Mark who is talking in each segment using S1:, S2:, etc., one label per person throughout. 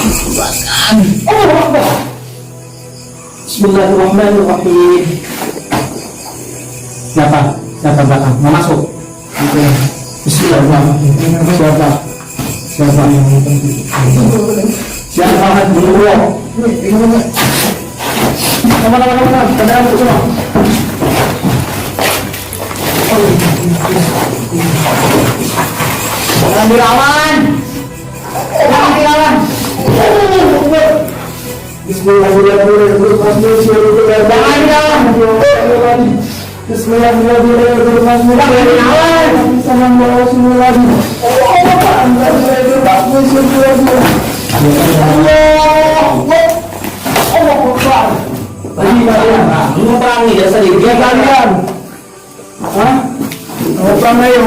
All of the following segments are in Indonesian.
S1: Bismillahirrahmanirrahim. Siapa? Siapa belakang? Mau masuk? Bismillahirrahmanirrahim. Siapa? Siapa? Siapa? Dulu. Nama. Kendaraan itu semua. Jangan dilawan. Jangan dilawan. Bismillahirrahmanirrahim. Jangan dilawan. Mau perang nih, dasar dia kalian. Hah? Mau perang ayo.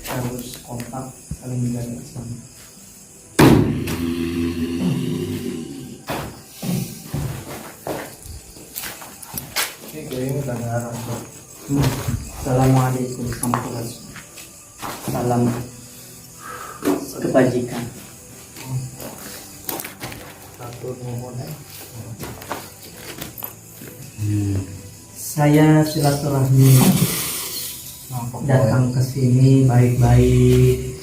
S1: Harus kompak, saling menjaga sama. Assalamualaikum warahmatullahi wabarakatuh. Salam kebajikan. Saya silaturahmi datang ke sini baik-baik.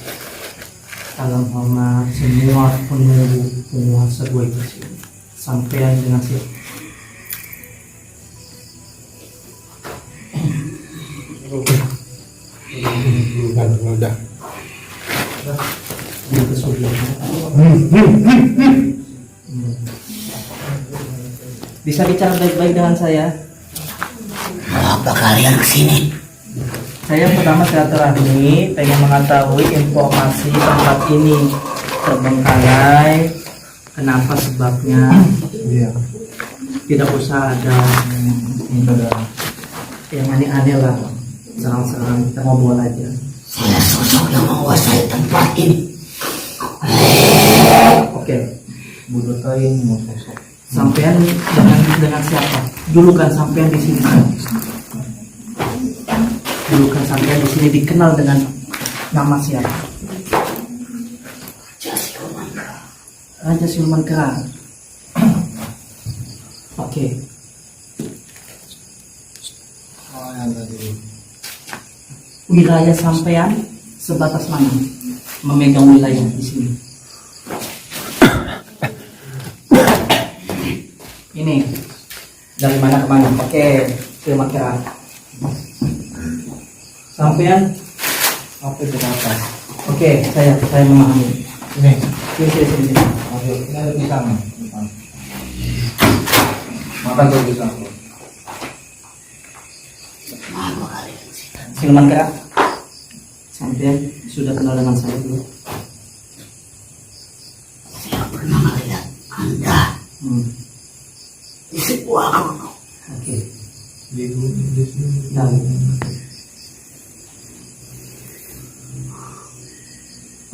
S1: Salam hormat semua penguasa gue ke sini. Sampean dengan siapa?
S2: Udah.
S1: Bisa bicara baik-baik dengan saya?
S3: Apa kalian kesini?
S1: Saya pertama silaturahmi, pengen mengetahui informasi tempat ini terbengkalai, kenapa sebabnya.
S2: Iya.
S1: Tidak usah ada yang aneh-aneh lah, serang-serang, kita ngobrol aja.
S3: Saya sosok yang menguasai tempat ini.
S1: Oke.
S2: Budotain mau sosok.
S1: Sampean dengan siapa? Julukan sampean di sini. Julukan sampean di sini dikenal dengan nama siapa? Raja Siluman Kera. Oke.
S2: Oh yang tadi.
S1: Wilayah sampean sebatas mana? Memegang wilayah di sini. Ini dari mana ke mana? Oke, Siluman Kera. Sampean
S2: Apa itu apa?
S1: oke, saya memahami.
S2: Ini.
S1: Sini.
S2: Oke, ini ada pisang. Makan tuh pisang.
S3: Apa kalian kesini?
S1: Siluman Kera. Sampean sudah kenal dengan saya dulu.
S3: Saya pernah melihat Anda di sebuah gunung.
S1: Oke.
S2: Di sini.
S1: Tahu.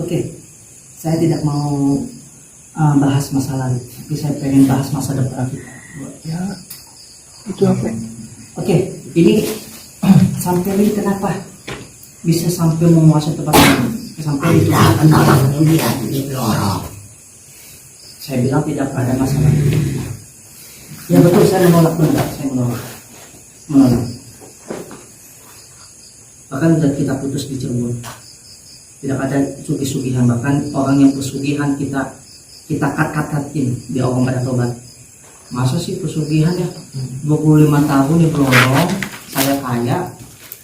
S1: Oke. Saya tidak mau bahas masa lalu, tapi saya pengen bahas masa depan kita.
S2: Ya. Itu apa?
S1: Oke, ini sampai ini kenapa bisa sampai menguasai tempat ini? Sampai itu
S3: Anda pernah melihat di lorong.
S1: saya bilang tidak ada masalah. Ya betul, saya menolak. Bahkan sudah kita putus di Cirebon. Tidak ada sugih-sugihan, bahkan orang yang pesugihan kita kat-katin dia orang pada tobat. Masa sih pesugihan ya? 25 tahun di Blorong, saya kaya,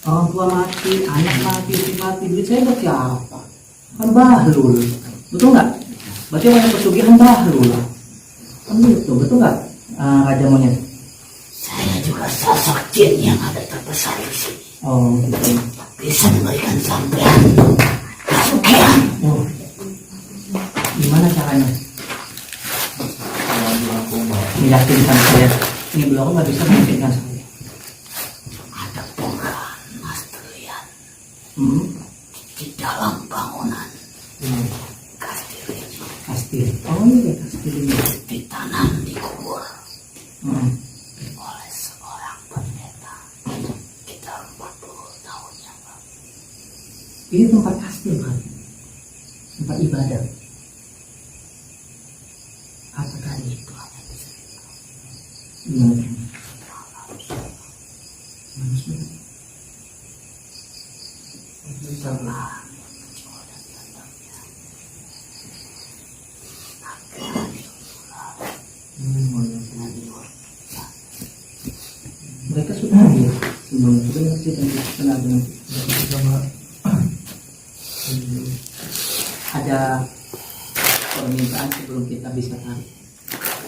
S1: orang tua mati, anak mati, istri mati, duit saya buat siapa? Kan bahlul, betul nggak? Berarti banyak pesugihan bahlul. Kan gitu, betul nggak, Raja Monyet?
S3: Saya juga sosok jin yang ada terbesar di sini.
S1: Oh gitu.
S3: Bisa memberikan sampean kesugihan.
S1: Oh. Gimana caranya? Meyakinkan saya. Ini belum nggak bisa meyakinkan saya.
S3: Ada bongkahan emas berlian di dalam bangunan kastil ini.
S1: Kastil. Oh iya, kastil ini.
S3: Ditanam di kubur oleh seorang pendeta sekitar 40 tahun yang lalu.
S1: Ini tempat kastil kan, tempat ibadah. Apakah itu hanya bisa? Manusia. Mereka sudah hadir sebelum itu kita kenal dengan ada permintaan sebelum kita bisa tarik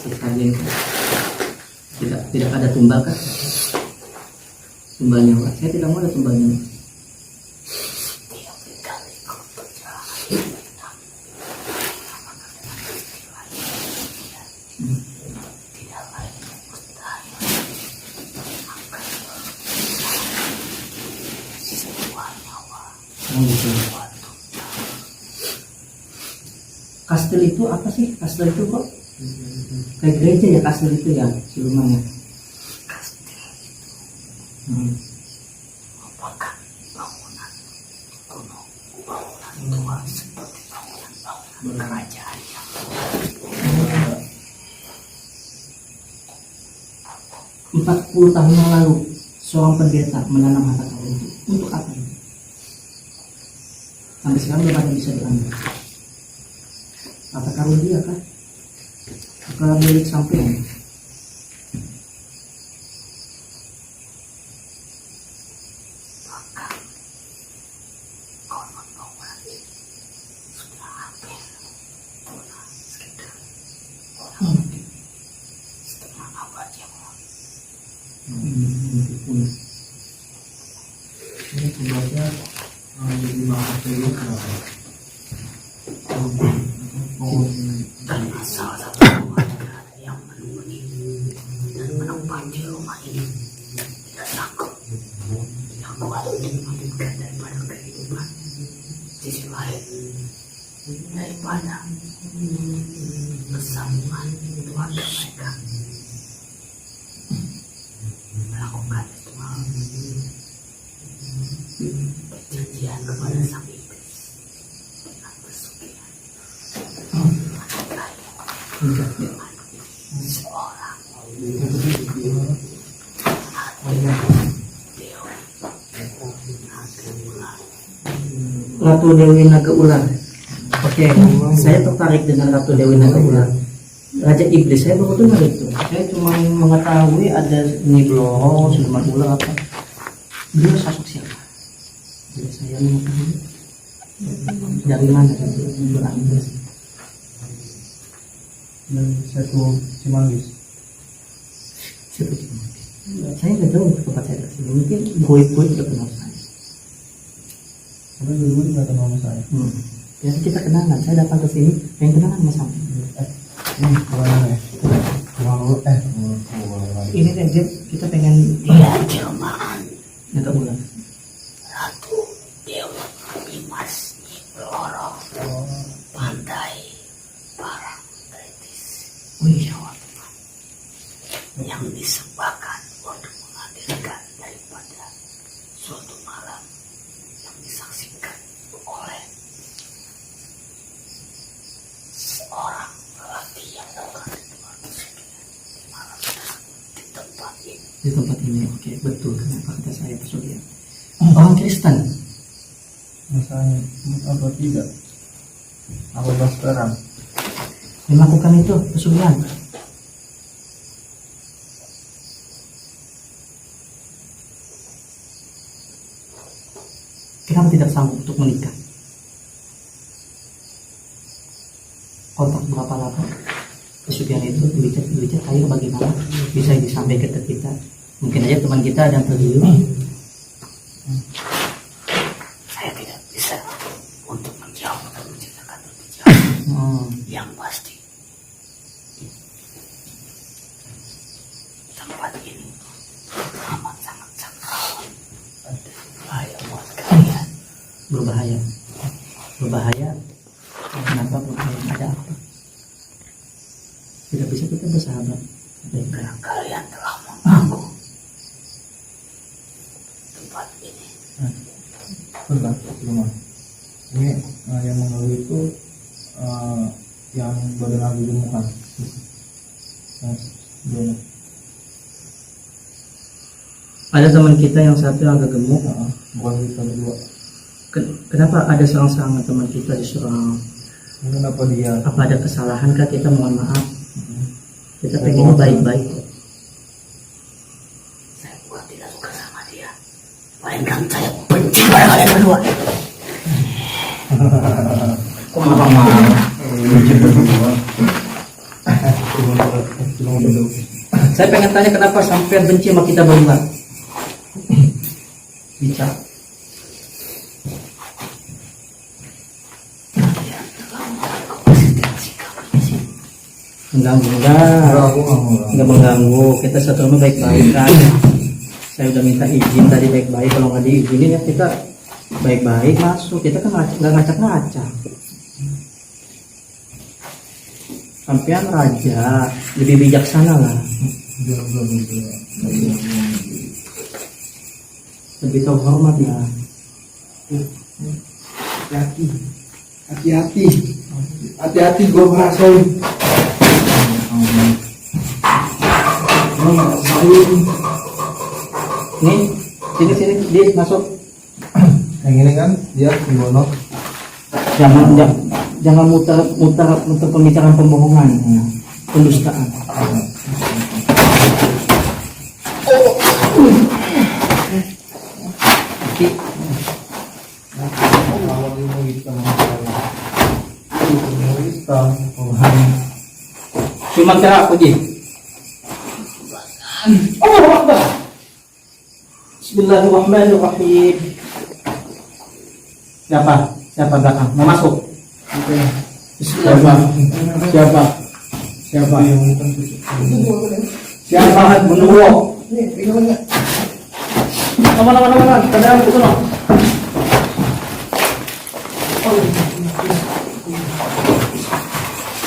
S1: sekalian tidak ada tumbal kan? Tumbalnya Pak, saya tidak mau ada tumbalnya. Kastil itu apa sih? Kastil itu kok kayak gereja ya, kastil itu ya silumannya.
S3: Apakah bangunan kuno, bangunan tua seperti bangunan kerajaan yang
S1: 40 tahun yang lalu seorang pendeta menanam harta karun itu untuk apa? Sampai sekarang belum ada bisa diambil. Harta karun dia kan? Bukan milik sampean.
S2: Ini tugasnya di bawah dulu kenapa?
S3: karena salah satu warga yang menemani dan menempati rumah ini tidak sanggup yang kuat untuk melanjutkan daripada kehidupan di sisi lain daripada kesambungan keluarga mereka melakukan ritual perjanjian kepada sang iblis dengan pesugihan seorang
S1: Ratu Dewi Naga Ular. Oke, saya tertarik dengan Ratu Dewi Naga Ular. Raja Iblis saya baru dengar itu. Saya cuma mengetahui ada Nyi Bloro, Siluman Ular apa. Beliau sosok siapa? Jadi saya mengetahui dari mana berambil.
S2: Dan satu Cimanggis.
S1: Siapa sih? Saya nggak tahu tempat saya kesini. Mungkin boy udah kenal saya.
S2: Tapi dulu nggak kenal sama saya.
S1: Ya kita kenalan. Saya datang ke sini, pengen kenalan sama sampai.
S2: Ini kemana ya?
S1: Ini aja kita pengen
S3: dia jelmaan
S1: Naga Ular.
S3: Ratu Dewi Bimas Nyi Bloro pandai parang kritis
S1: Oh iya.
S3: yang disembahkan untuk menghadirkan daripada suatu malam yang disaksikan oleh seorang lelaki yang melakukan ritual pesugihan di malam di tempat ini.
S1: Di tempat ini, oke, betul. Kenapa kata saya pesugihan? Orang Kristen.
S2: Misalnya, apa tidak? Apa sekarang?
S1: Melakukan itu pesugihan. Kenapa tidak sanggup untuk menikah? Kontak berapa lama? Pesugihan itu berbicara kayu bagaimana bisa disampaikan ke kita? Mungkin aja teman kita ada yang tergiur.
S3: Saya tidak bisa untuk menjawab atau menceritakan lebih jauh. Yang pasti tempat ini amat sangat sakral dan berbahaya buat kalian.
S1: Berbahaya. Kenapa berbahaya? Ada apa? Tidak bisa kita bersahabat.
S3: Karena kalian telah mengganggu tempat ini.
S2: Benar, rumah. Ini yang mengganggu itu yang badan lagi gemukan. Nah,
S1: Ada teman kita yang satu yang agak gemuk.
S2: bukan kita berdua.
S1: Kenapa ada seorang teman kita disuruh?
S2: Kenapa dia?
S1: Apa ada kesalahan kah? Kita mohon maaf. Kita pengennya baik-baik.
S3: Saya bukan tidak suka sama dia. Melainkan saya benci pada kalian berdua.
S1: Kok marah-marah? Saya pengen tanya kenapa sampai benci sama kita berdua? Bicara. Mengganggu enggak mengganggu, kita satu rumah baik-baik kan. Saya udah minta izin tadi baik-baik, kalau nggak diizinin ya kita baik-baik masuk, kita kan nggak ngacak-ngacak. Sampean raja lebih bijaksana lah, lebih tahu hormat ya.
S2: Hati-hati gue ngerasain.
S1: Nih, sini dia masuk.
S2: Yang ini kan dia Simbono.
S1: Jangan muter pembicaraan pembohongan, pendustaan. Cuma kira aku ji. Allahu Akbar. Bismillahirrahmanirrahim. Siapa belakang? Mau masuk? Siapa? Siapa? Menunggu. Mana? Kendaraan ke sana.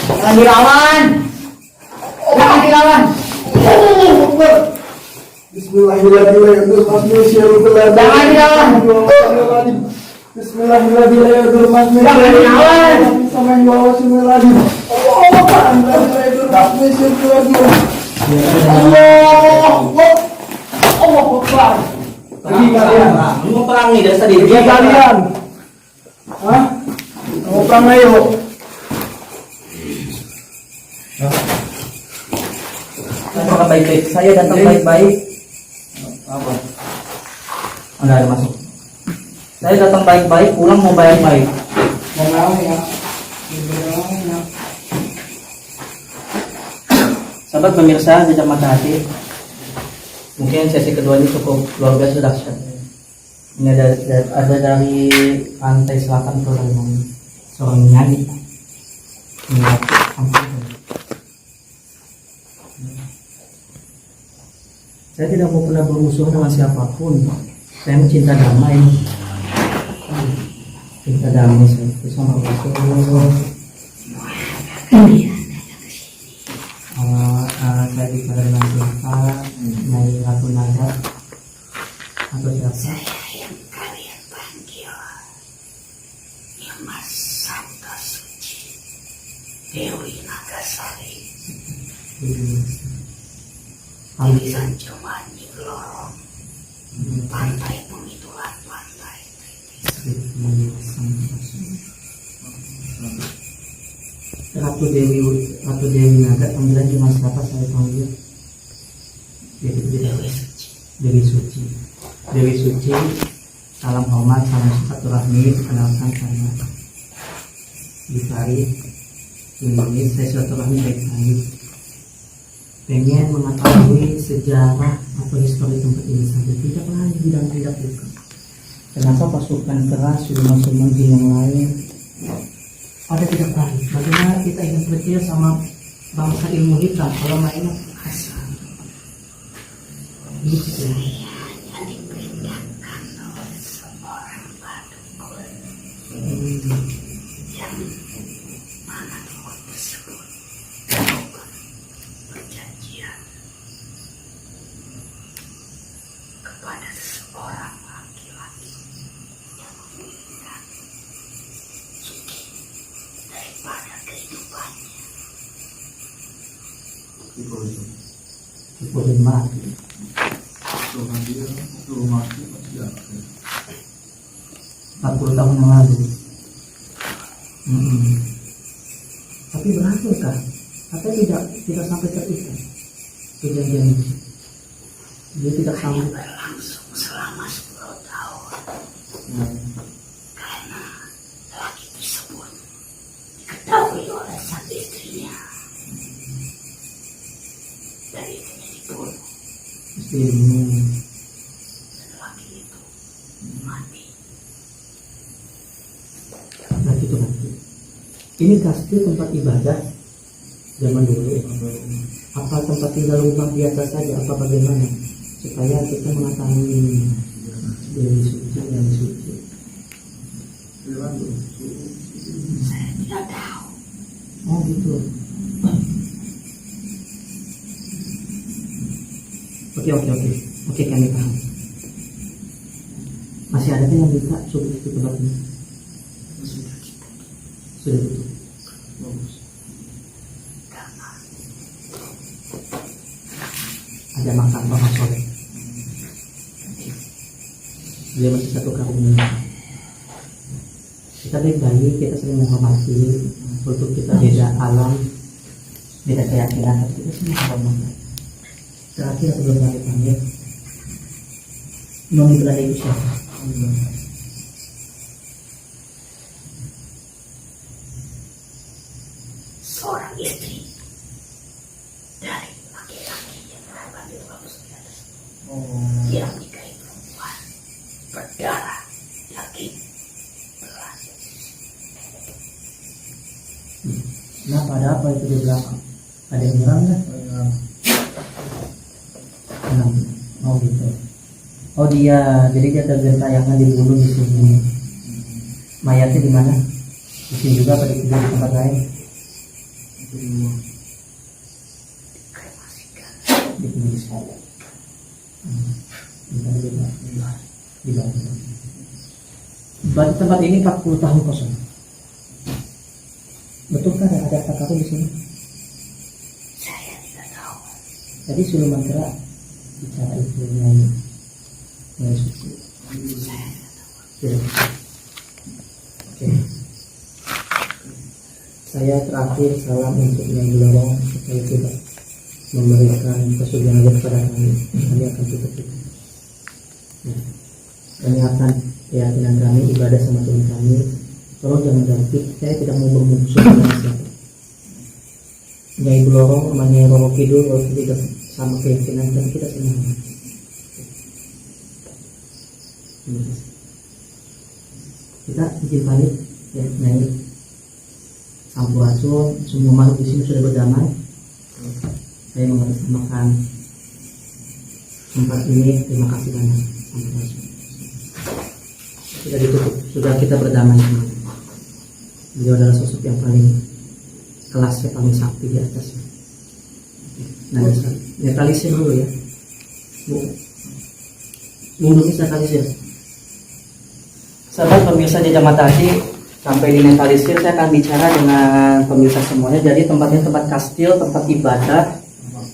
S1: Jangan dilawan.
S2: Bismillahirrahmanirrahim.
S1: Jangan dilawan. Lagi kalian mau perang nih dari tadi.
S2: Lagi kalian. Hah? Mau perang ayo.
S1: Saya baik-baik. Saya datang baik-baik.
S2: Apa?
S1: Anda ada masuk. Saya datang baik-baik, pulang mau baik-baik.
S2: Mau ngalah ya.
S1: Sahabat pemirsa, jejak mata hati. Mungkin sesi kedua ini cukup luar biasa dahsyat. Ini ada dari pantai selatan Purworejo, seorang nyanyi. Saya tidak mau pernah bermusuh dengan siapapun. Saya mencinta damai. Cinta damai saya sama Rasul. Saya bicara dengan siapa? Nyai Ratu Nada atau siapa?
S3: Saya yang kalian panggil Nimas Santa Suci Dewi Nagasari Tulisan Cemani Lorong Pantai Pengitulan Pantai
S1: Ratu Dewi Naga, panggilan cuma siapa saya panggil? Dewi Suci. Salam hormat, salam silaturahmi. Kenalkan saya Gifari. Ini saya silaturahmi baik-baik. Pengen mengetahui sejarah atau histori tempat ini saja, tidak lain bidang tidak bukan. Kenapa pasukan keras, suman-suman yang lain ada tidak lain? Bagaimana kita ingin percaya sama bangsa ilmu hitam kalau mainnya kasar? Gitu.
S3: hanya diperintahkan oleh seorang badukun yang mana dukun tersebut melakukan perjanjian kepada seorang laki-laki yang menginginkan
S1: Cipurin mati.
S2: Tuhan dia suruh mati pasti akan.
S1: 40 tahun yang lalu. Tapi berhasil kan? Tapi tidak sampai terikat kejadian itu. Dia tidak sampai.
S3: Berlangsung selama 10 tahun. Karena lelaki tersebut diketahui oleh sang istrinya. Dan istrinya dibunuh.
S1: Istrimu.
S3: Dan lelaki itu mati.
S1: Berarti itu nanti. Ini kastil tempat ibadah zaman dulu. Apa tempat tinggal rumah biasa saja? Apa bagaimana? Supaya kita mengetahui dari suci dan suci.
S3: Saya tidak tahu.
S1: Oh gitu. Oke, kami paham. Masih ada yang bisa suruh itu tempat ini? Sudah tutup. Ada makam Pak Soleh. Dia masih satu kaum. Kita baik-baik, kita sering menghormati. Untuk kita beda alam, beda keyakinan, tapi kita semua hormati. Terakhir aku belum lagi panggil. Nomi berada itu siapa?
S3: Seorang istri dari laki-laki yang berangkat di rumah pesugihan tersebut. Dia menikahi perempuan berdarah daging berat.
S1: Kenapa ada apa itu di belakang? Ada yang nyerang nggak? Oh gitu. Oh dia, jadi dia tergentayangan dibunuh di sini. Mayatnya di mana? Di sini juga pada di tempat lain? Dikremasikan. Di Bali. Berarti tempat ini 40 tahun kosong. Betul kan ada KKP di sini?
S3: Saya tidak tahu.
S1: Tadi siluman kera bicara itu nyanyi suci. Ya. Oke. Saya terakhir salam untuk yang Blorong supaya tidak memberikan pesugihan aja kepada kami. Kami akan tutup itu. Ya. Kami akan keyakinan kami ibadah sama Tuhan kami. Tolong jangan ganti. Saya tidak mau bermusuh dengan siapa. Nyai Blorong sama Nyai Roro Kidul kalau tidak sama keyakinan dan kita semua. Kita izin balik ya, Nyai. Sampurasun, semua makhluk di sini sudah berdamai. Saya mengatasnamakan tempat ini. Terima kasih banyak. Sampurasun. Sudah ditutup, sudah kita berdamai semua. Beliau adalah sosok yang paling kelasnya paling sakti di atasnya. Nah, netralisir dulu ya. Mundur netralisir. Sahabat pemirsa Jejak Matahari, sampai di netralisir saya akan bicara dengan pemirsa semuanya. Jadi tempatnya tempat kastil, tempat ibadah,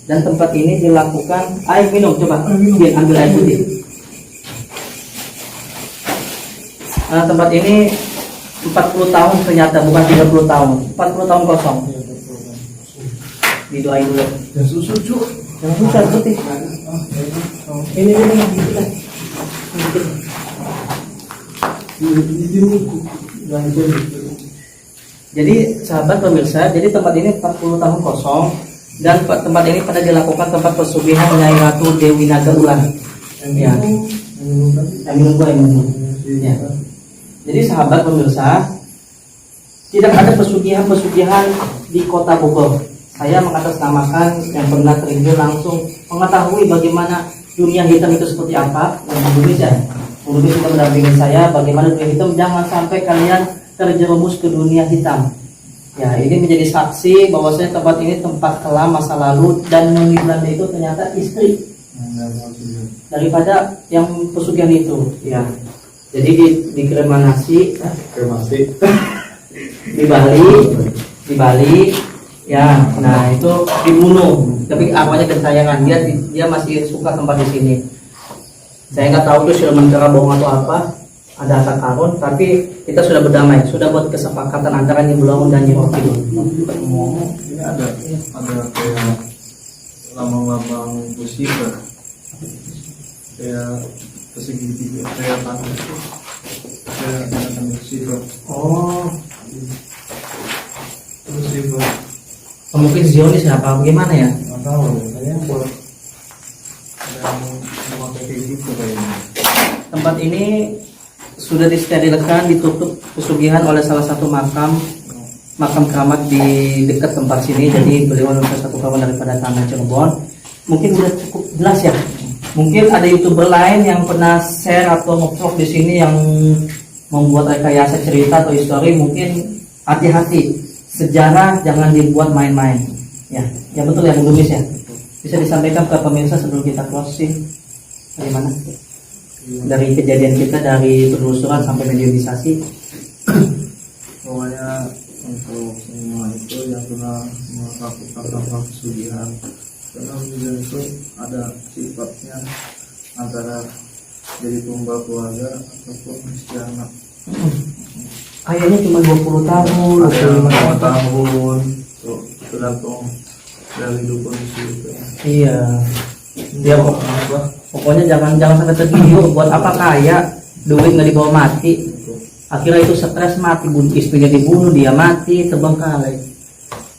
S1: dan tempat ini dilakukan. Air minum, coba biar ambil air putih. Tempat ini 40 tahun ternyata, bukan 30 tahun. 40 tahun kosong. Didoain dulu.
S2: Dan susu cuk.
S1: Yang susah putih. Ini kita. Jadi sahabat pemirsa, jadi tempat ini 40 tahun kosong dan tempat ini pada dilakukan tempat pesugihan Nyai Ratu Dewi Naga Ular. Ya. Ya. Jadi sahabat pemirsa, tidak ada pesugihan-pesugihan di Kota Bogor. Saya mengatasnamakan yang pernah terjun langsung mengetahui bagaimana dunia hitam itu seperti apa. Dan Indonesia sudah mendampingi saya bagaimana dunia hitam. Jangan sampai kalian terjerumus ke dunia hitam. Ya, ini menjadi saksi bahwa saya tempat ini tempat kelam masa lalu dan yang di Belanda itu ternyata istri daripada yang pesugihan itu. Ya, jadi dikremasi di Bali, ya. Nah itu dibunuh. Tapi awalnya kentayangan dia masih suka tempat di sini. Saya nggak tahu itu siluman kera bohong atau apa, ada harta karun, tapi kita sudah berdamai, sudah buat kesepakatan antara Nyi Blongo dan Nyi Rocky dulu.
S2: Ini ada kayak lambang-lambang musibah, kayak persegi kayak tanah itu, kayak tanah musibah.
S1: Oh,
S2: Musibah.
S1: mungkin Zionis apa bagaimana ya?
S2: Nggak tahu, kayaknya buat ada yang mau kayak gitu kayaknya.
S1: Tempat ini sudah disterilkan, ditutup pesugihan oleh salah satu makam keramat di dekat tempat sini. Jadi beliau adalah salah satu kawan daripada tanah Cirebon. Mungkin sudah cukup jelas ya. Mungkin ada YouTuber lain yang pernah share atau nge-vlog di sini yang membuat rekayasa cerita atau histori. Mungkin hati-hati, sejarah jangan dibuat main-main. Ya betul ya Bung Lumis ya. Bisa disampaikan ke pemirsa sebelum kita closing bagaimana dari kejadian kita dari penelusuran sampai mediumisasi.
S2: Pokoknya untuk semua itu yang pernah melakukan pesugihan, karena pesugihan itu ada sifatnya antara jadi tumbal keluarga ataupun istianak.
S1: Kayaknya cuma 20 tahun,
S2: Ada
S1: 25
S2: 5
S1: tahun.
S2: tahun, tergantung dari dukun itu.
S1: Iya. Dia
S2: Apa?
S1: pokoknya jangan sampai tergiur. Buat apa kaya, duit nggak dibawa mati. Akhirnya itu stres mati, istrinya dibunuh, dia mati, terbengkalai.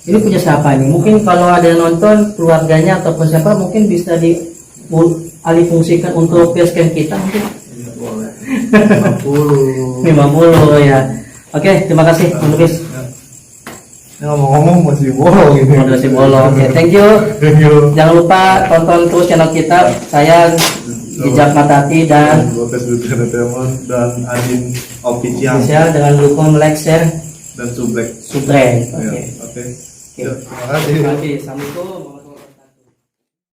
S1: Ini punya siapa ini? Mungkin kalau ada yang nonton keluarganya ataupun siapa mungkin bisa dialihfungsikan untuk facecam kita mungkin.
S2: Iya, boleh. 50.
S1: 50 ya. Oke, terima kasih Bung Lumis.
S2: Ya, ngomong-ngomong masih bolong ini.
S1: Moderasi bolong. Oke, thank you.
S2: Thank you.
S1: Jangan lupa tonton terus channel kita. Saya Jejak Matati dan
S2: Podcast Dutra Entertainment dan Adin Official
S1: Official dengan dukung like, share,
S2: dan Subrek.
S1: subscribe.
S2: Ya,
S1: Oke.
S2: oke.
S1: Oke.
S2: Ya, terima kasih.
S1: Terima kasih. Assalamualaikum.